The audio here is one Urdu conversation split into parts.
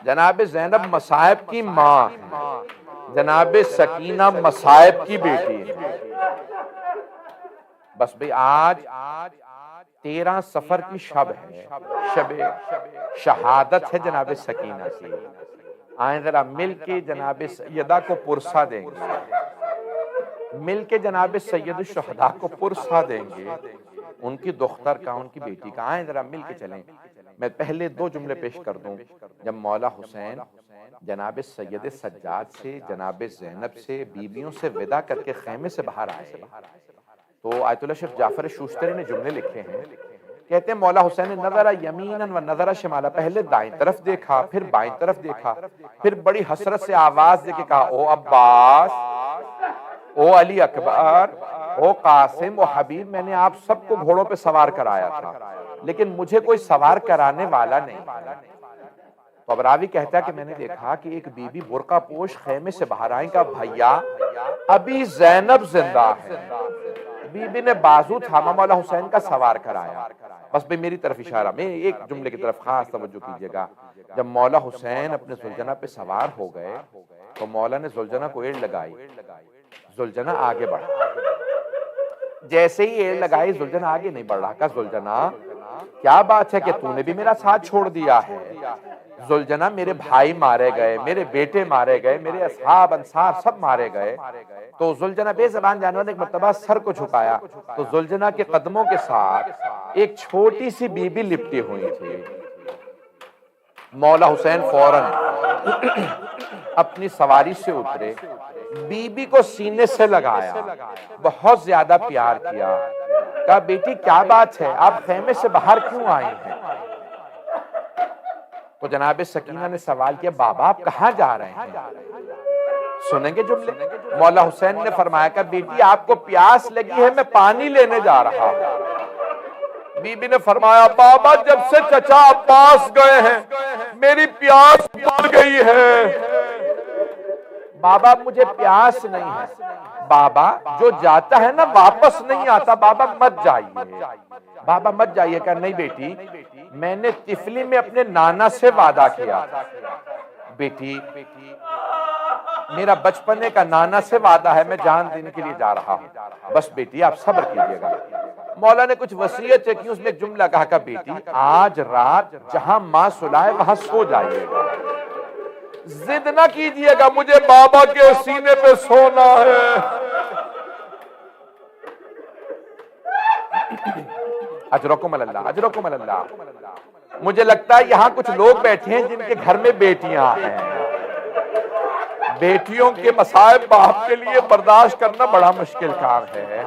جناب زینب مصائب کی ماں ہے، جناب سکینہ مصائب کی بیٹی ہے۔ بس بھئی آج 13 صفر کی شب ہے، شب شہادت ہے جناب سکینہ کی۔ آئیں ذرا مل کے جناب سیدہ کو پرسا دیں گے، مل کے جناب سید الشہداء کو پرسا دیں گے، ان کی دختر کا، ان کی بیٹی کا۔ آئیں ذرا مل کے چلیں۔ میں پہلے 2 جملے پیش کر دوں۔ جب مولا حسین جناب سید سجاد سے، جناب زینب سے، بیویوں سے وداع کر کے خیمے سے باہر آئے تو آیت اللہ شیخ جعفر شوشتری نے جملے لکھے ہیں، کہتے ہیں مولا حسین نے نظر یمیناً و نظر شمالا، پہلے دائیں طرف دیکھا، پھر بائیں طرف دیکھا، پھر بڑی حسرت سے آواز دے کے کہا او عباس، او علی اکبر، او قاسم، او حبیب، میں نے آپ سب کو گھوڑوں پہ سوار کرایا تھا لیکن مجھے کوئی سوار کرانے والا نہیں۔ تو اب راوی کہتا ہے کہ میں نے دیکھا کہ ایک بی بی برقع پوش خیمے سے باہر آئیں، کہا بھیا ابھی زینب زندہ ہے۔ بی بی نے بازو تھاما، مولا حسین کا سوار کرایا۔ بس بھی میری طرف اشارہ، میں ایک جملے کی طرف خاص توجہ کیجئے گا۔ جب مولا حسین اپنے زلجنہ پہ سوار ہو گئے تو مولا نے زلجنہ کو ایڑ لگائی، زلجنہ آگے بڑھا، جیسے ہی ایڑ لگائی زلجنہ آگے نہیں بڑھ رہا، کہا زلجنہ کیا بات ہے کہ تو نے بھی میرا ساتھ چھوڑ دیا ہے؟ زلجنہ میرے بھائی مارے گئے، میرے بیٹے مارے گئے، میرے اصحاب انصار سب مارے گئے۔ تو زلجنہ بے زبان جانور نے ایک مرتبہ سر کو جھکایا تو زلجنہ کے قدموں کے ساتھ ایک چھوٹی سی بی بی لپٹی ہوئی تھی۔ مولا حسین فوراً اپنی سواری سے اترے، بی بی کو سینے سے لگایا، بہت زیادہ پیار کیا، کہا بیٹی کیا بات ہے، آپ خیمے سے باہر کیوں آئی ہیں؟ تو جناب سکینہ نے سوال کیا بابا آپ کہاں جا رہے ہیں؟ سنیں گے جملے؟ مولا حسین نے فرمایا کہ بیٹی آپ کو پیاس لگی ہے، میں پانی لینے جا رہا ہوں۔ بی بی نے فرمایا بابا جب سے چچا عباس گئے ہیں میری پیاس مر گئی ہے۔ بابا مجھے پیاس نہیں ہے۔ بابا جو جاتا ہے نا واپس نہیں آتا، بابا مت جائیے، بابا مت جائیے۔ کہ نہیں بیٹی میں نے طفلی میں اپنے نانا سے وعدہ کیا، بیٹی میرا بچپنے کا نانا سے وعدہ ہے، میں جان دینے کے لیے جا رہا ہوں، بس بیٹی آپ صبر کیجئے گا۔ مولا نے کچھ وصیت کی، اس میں ایک جملہ کہا کہ بیٹی آج رات جہاں ماں سلائے وہاں سو جائیے گا، ضد نہ کیجئے گا مجھے بابا کے سینے پہ سونا ہے۔ اجرکم اللہ، اجرکم اللہ۔ مجھے لگتا ہے یہاں کچھ لوگ بیٹھے ہیں جن کے گھر میں بیٹیاں ہیں، بیٹیوں کے مصائب باپ کے لیے برداشت کرنا بڑا مشکل کام ہے۔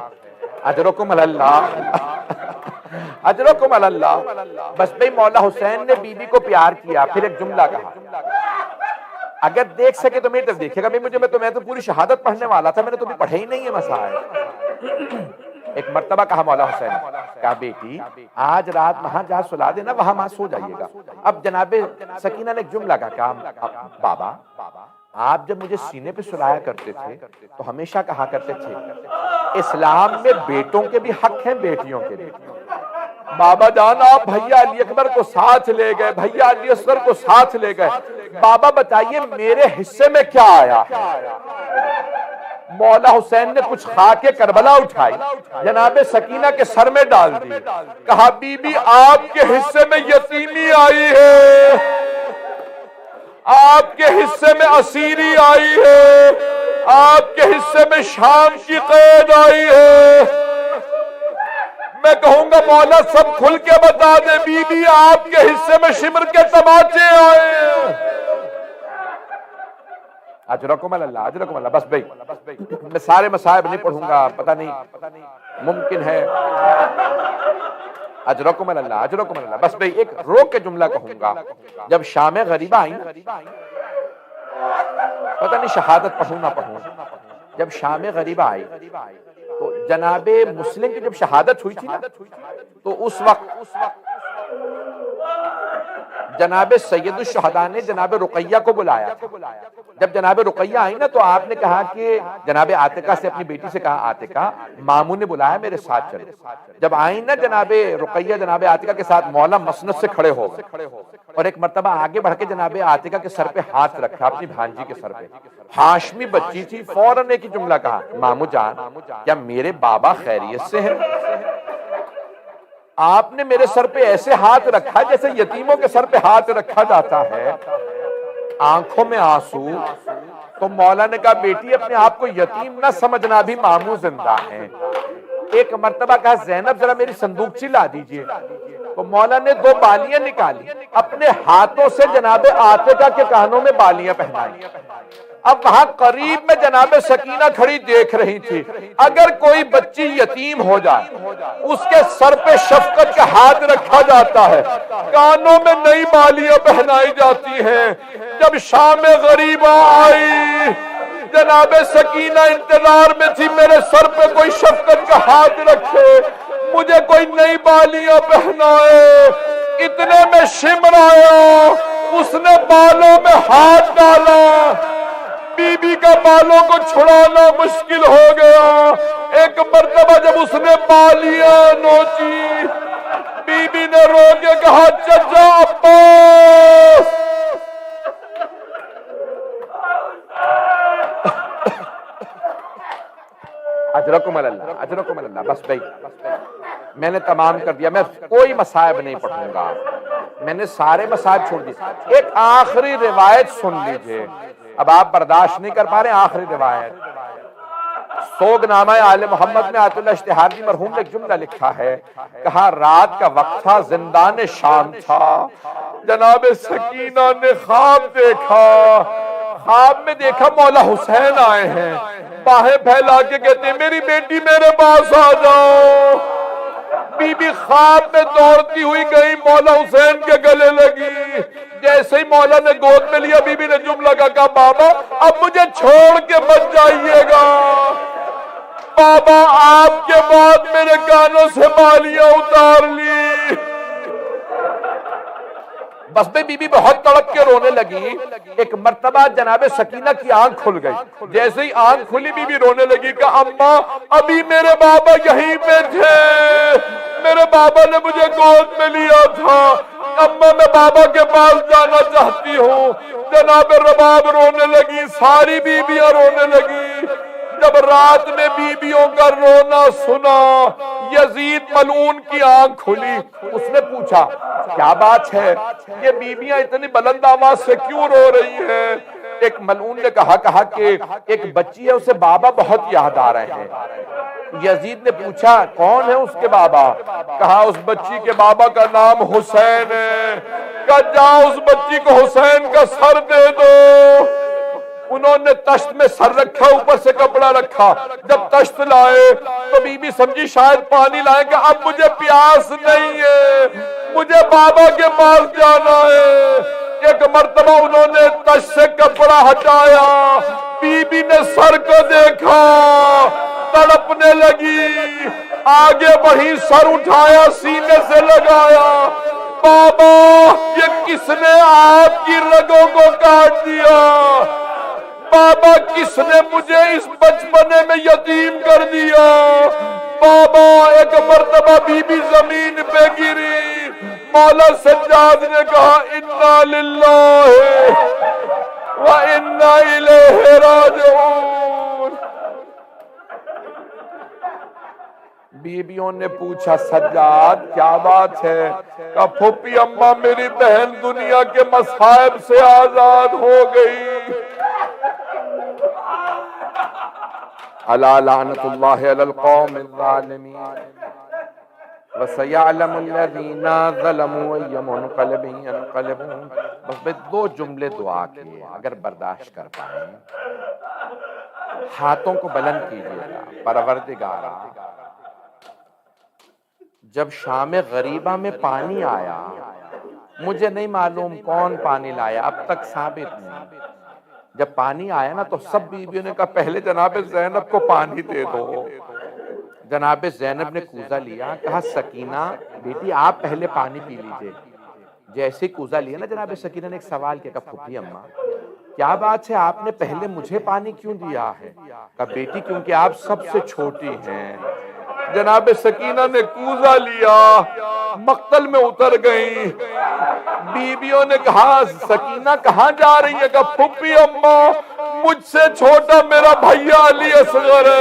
اجرکم اللہ، اجرکم اللہ۔ بس بھئی مولا حسین نے بی بی کو پیار کیا، پھر ایک جملہ کہا، اگر دیکھ سکے تو میری طرف دیکھے گا۔ میں تو پوری شہادت پڑھنے والا تھا، میں نے تو بھی پڑھے ہی نہیں ہے مسائل۔ ایک مرتبہ کہا مولا حسین، کہا بیٹی آج رات وہاں جہاں سلا دینا وہاں ماں سو جائیے گا۔ اب جناب سکینہ نے ایک جملہ کہا، بابا آپ جب مجھے سینے پہ سلایا کرتے تھے تو ہمیشہ کہا کرتے تھے اسلام میں بیٹوں کے بھی حق ہیں بیٹیوں کے بھی۔ بابا جان آپ بھیا علی اکبر کو ساتھ لے گئے، بھیا علی اصغر کو ساتھ لے گئے، بابا بتائیے میرے حصے میں کیا آیا ہے؟ مولا حسین نے کچھ خاک کربلا اٹھائی، جناب سکینہ کے سر میں ڈال دی، کہا بی بی آپ کے حصے میں یتیمی آئی ہے، آپ کے حصے میں اسیری آئی ہے، آپ کے حصے میں شام کی قید آئی ہے۔ میں کہوں گا مولا سب کھل کے بتا دے، بی بی آپ کے حصے میں شمر کے تماچے آئے ہیں۔ اجرکم اللہ، اجرکم اللہ۔ بس بھئی میں سارے مصائب نہیں پڑھوں گا، پتہ نہیں ممکن ہے۔ اجرکم اللہ، اجرکم اللہ۔ بس بھئی ایک روک کے جملہ کہوں گا، جب شام غریبہ آئی، پتہ نہیں شہادت پڑھوں نہ پڑھوں، جب شام غریبہ آئی تو جناب مسلم کی جب شہادت ہوئی تھی نا تو اس وقت جناب سید الشہداء نے جناب رقیہ کو بلایا تھا. جب جناب رقیہ آئی نا تو آپ نے کہا کہ جناب عاتقہ سے اپنی بیٹی سے کہا عاتقہ ماموں نے بلایا میرے ساتھ چلو. جب آئی نا جناب رقیہ جناب عاتقہ کے ساتھ مولا مسند سے کھڑے ہو گئے اور ایک مرتبہ آگے بڑھ کے جناب عاتقہ کے سر پہ ہاتھ رکھا اپنی بھانجی کے سر پہ. ہاشمی بچی تھی, فوراً ایک ہی جملہ کہا ماموں جان کیا میرے بابا خیریت سے ہیں؟ آپ نے میرے سر پہ ایسے ہاتھ رکھا جیسے یتیموں کے سر پہ ہاتھ رکھا جاتا ہے, آنکھوں میں آنسو. تو مولا نے کہا بیٹی اپنے آپ کو یتیم نہ سمجھنا, بھی ماموں زندہ ہیں. ایک مرتبہ کہا زینب ذرا میری صندوقچی لا دیجئے. تو مولا نے 2 بالیاں نکالی, اپنے ہاتھوں سے جناب عاتقہ کے کانوں میں بالیاں پہنائی. اب وہاں قریب میں جناب سکینہ کھڑی دیکھ رہی تھی, اگر کوئی بچی یتیم ہو جائے اس کے سر پہ شفقت کا ہاتھ رکھا جاتا ہے, کانوں میں نئی بالیاں پہنائی جاتی ہیں. جب شام غریبہ آئی جناب سکینہ انتظار میں تھی میرے سر پہ کوئی شفقت کا ہاتھ رکھے, مجھے کوئی نئی بالیاں پہنائے. اتنے میں شمر آیا, اس نے بالوں میں ہاتھ ڈالا, بی بی کا بالوں کو چھڑانا مشکل ہو گیا. ایک مرتبہ جب اس نے بالیاں نوچی, بی بی نے رو کے کہا چچا عباس. اجرکم اللہ, اجرکم اللہ. بس بھائی میں نے تمام کر دیا, میں کوئی مصائب نہیں پڑھوں گا, میں نے سارے مصائب چھوڑ دی. ایک آخری روایت سن لیجئے, اب آپ برداشت نہیں کر پا رہے. آخری روایت سوگ نامہ آل محمد میں آیت اللہ اشتہاری مرحوم نے ایک جملہ لکھا ہے, کہا رات کا وقت تھا, زندان شام تھا, جناب سکینہ نے خواب دیکھا. خواب میں دیکھا مولا حسین آئے ہیں, باہیں پھیلا کے کہتے ہیں میری بیٹی میرے پاس آ جاؤ. بی بی خواب میں دوڑتی ہوئی گئی, مولا حسین کے گلے لگی. جیسے ہی مولا نے گود میں لیا, بی بی نے جملہ کہا بابا اب مجھے چھوڑ کے مت جائیے گا, بابا آپ کے بعد میرے کانوں سے بالیاں اتار لی. بس بے بی بی بہت تڑپ کے رونے لگی. ایک مرتبہ جناب سکینہ کی آنکھ کھل گئی, جیسے ہی آنکھ کھلی بی بی رونے لگی کہ اماں ابھی میرے بابا یہیں پہ تھے, میرے بابا نے مجھے گود میں لیا تھا, اماں میں بابا کے پاس جانا چاہتی ہوں. جناب رباب رونے لگی, ساری بیویاں رونے لگی. جب رات میں بیویوں کا رونا سنا, یزید ملعون کی آنکھ کھلی. اس نے پوچھا کیا بات ہے, یہ بیویاں اتنی بلند آواز سے کیوں رو رہی ہیں؟ ایک ملعون نے کہا کہ ایک بچی ہے, اسے بابا بہت یاد آ رہے ہیں. یزید نے پوچھا کون ہے اس کے بابا؟ کہا اس بچی کے بابا کا نام حسین ہے. کہا جاؤ اس بچی کو حسین کا سر دے دو. انہوں نے تشت میں سر رکھا, اوپر سے کپڑا رکھا. جب تشت لائے تو بی بی سمجھی شاید پانی لائیں گے, اب مجھے پیاس نہیں ہے, مجھے بابا کے پاس جانا ہے. ایک مرتبہ انہوں نے تشت سے کپڑا ہٹایا, بی بی نے سر کو دیکھا, تڑپنے لگی. آگے بڑھی, سر اٹھایا, سینے سے لگایا, بابا یہ کس نے آپ کی رگوں کو کاٹ دیا؟ بابا کس نے مجھے اس بچپنے میں یتیم کر دیا؟ بابا ایک مرتبہ بی بی زمین پہ گری. مولا سجاد نے کہا انا للہ و انا الیہ راجعون. بیویوں نے پوچھا سجاد کیا بات ہے؟ کہا پھوپھی اماں میری بہن دنیا کے مصائب سے آزاد ہو گئی. الا لعنت اللہ علی القوم الظالمین وسيعلم الذين ظلموا أي منقلب ينقلبون. بس میں 2 جملے دعا کے اگر برداشت کر پائیں, ہاتھوں کو بلند کیجیے گا. پروردگارا جب شام غریبہ میں پانی آیا, مجھے نہیں معلوم کون پانی لایا, اب تک ثابت نہیں. جب پانی آیا نا تو سب بیویوں نے کہا پہلے جناب زینب کو پانی دے دو. جناب زینب نے کوزہ لیا, کہا سکینہ بیٹی آپ پہلے پانی پی لیجئے. جیسے کوزہ لیا نا جناب سکینہ نے ایک سوال کیا کہ پھوپھی اماں کیا بات ہے آپ نے پہلے مجھے پانی کیوں دیا ہے؟ کہا بیٹی کیونکہ آپ سب سے چھوٹی ہیں۔ جناب سکینہ نے کوزہ لیا، مقتل میں اتر گئیں۔ بیویوں نے کہا سکینہ کہاں جا رہی ہے؟ کہا پھوپھی اماں مجھ سے چھوٹا میرا بھیا علی اصغر ہے۔